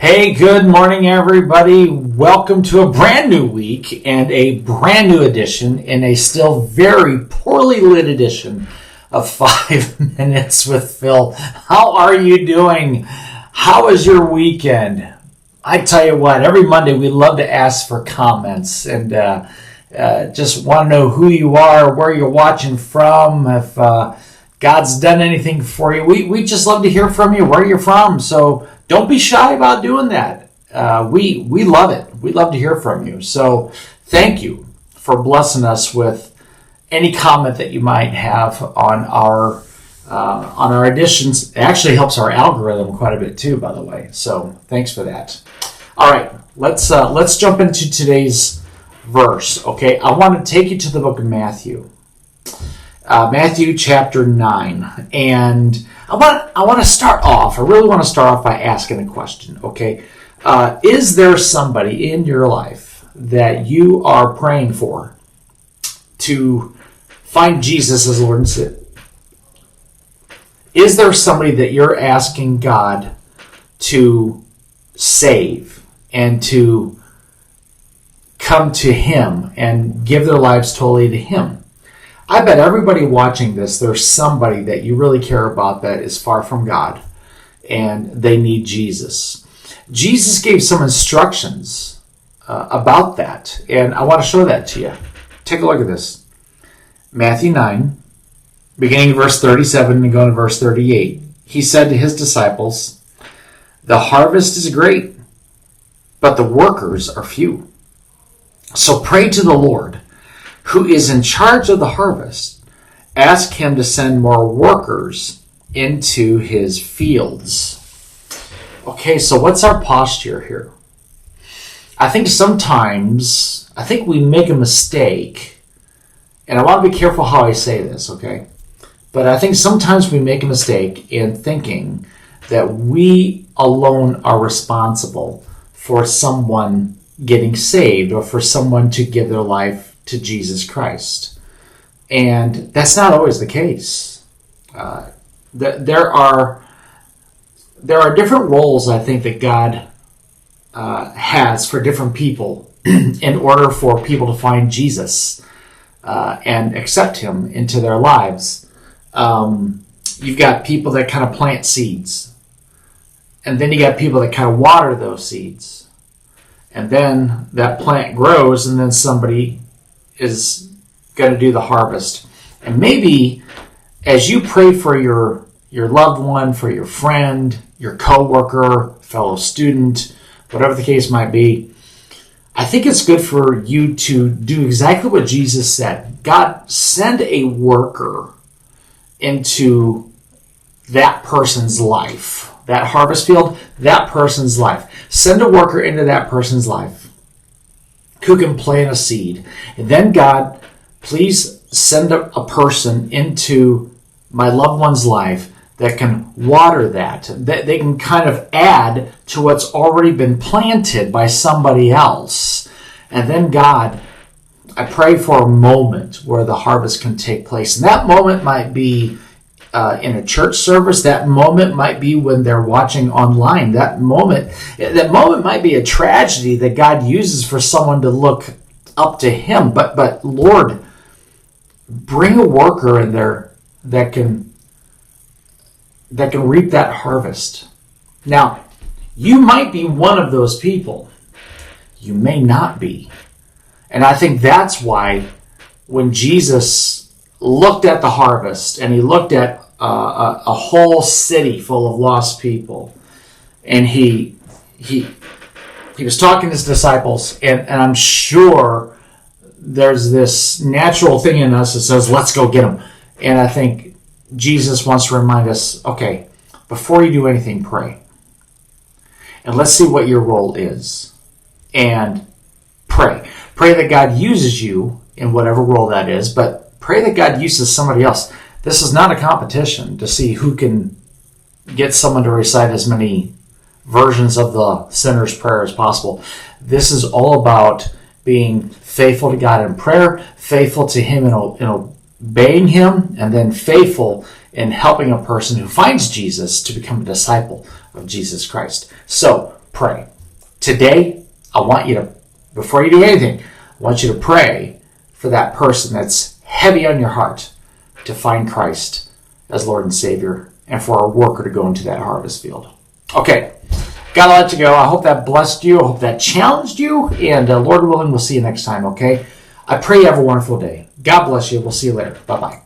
Hey, good morning, everybody. Welcome to a brand new week and a brand new edition in a still very poorly lit edition of 5 Minutes with Phil. How are you doing? How was your weekend? I tell you what, every Monday we love to ask for comments and just want to know who you are, where you're watching from, if God's done anything for you. We just love to hear from you, where you're from. So don't be shy about doing that. We love it. We love to hear from you. So thank you for blessing us with any comment that you might have on our editions. It actually helps our algorithm quite a bit too, by the way. So thanks for that. All right, let's jump into today's verse. Okay, I want to take you to the book of Matthew. Matthew chapter 9, and I want to start off. I really want to start off by asking a question. Okay, is there somebody in your life that you are praying for to find Jesus as Lord and Savior? Is there somebody that you're asking God to save and to come to Him and give their lives totally to Him? I bet everybody watching this, there's somebody that you really care about that is far from God and they need Jesus. Jesus gave some instructions about that, and I want to show that to you. Take a look at this. Matthew 9, beginning verse 37 and going to verse 38. He said to his disciples, "The harvest is great, but the workers are few. So pray to the Lord, who is in charge of the harvest. Ask him to send more workers into his fields." Okay, so what's our posture here? I think sometimes, we make a mistake, and I want to be careful how I say this, okay? But I think sometimes we make a mistake in thinking that we alone are responsible for someone getting saved or for someone to give their life to Jesus Christ. And that's not always the case. There are different roles, I think, that God has for different people in order for people to find Jesus and accept Him into their lives. You've got people that kind of plant seeds. And then you got people that kind of water those seeds. And then that plant grows, and then somebody is going to do the harvest. And maybe as you pray for your loved one, for your friend, your coworker, fellow student, whatever the case might be, I think it's good for you to do exactly what Jesus said. God, send a worker into that person's life, that harvest field, that person's life. Send a worker into that person's life who can plant a seed. And then, God, please send a person into my loved one's life that can water that they can kind of add to what's already been planted by somebody else. And then, God, I pray for a moment where the harvest can take place. And that moment might be in a church service. That moment might be when they're watching online. That moment might be a tragedy that God uses for someone to look up to Him. But Lord, bring a worker in there that can reap that harvest. Now, you might be one of those people. You may not be. And I think that's why when Jesus looked at the harvest and He looked at a whole city full of lost people, and he was talking to His disciples, and I'm sure there's this natural thing in us that says, let's go get them. And I think Jesus wants to remind us, okay, before you do anything, pray. And let's see what your role is. And pray. Pray that God uses you in whatever role that is, but pray that God uses somebody else. This is not a competition to see who can get someone to recite as many versions of the sinner's prayer as possible. This is all about being faithful to God in prayer, faithful to Him in obeying Him, and then faithful in helping a person who finds Jesus to become a disciple of Jesus Christ. So, pray. Today, I want you to, before you do anything, I want you to pray for that person that's heavy on your heart to find Christ as Lord and Savior, and for our worker to go into that harvest field. Okay, gotta let you go. I hope that blessed you. I hope that challenged you. And Lord willing, we'll see you next time, okay? I pray you have a wonderful day. God bless you. We'll see you later. Bye-bye.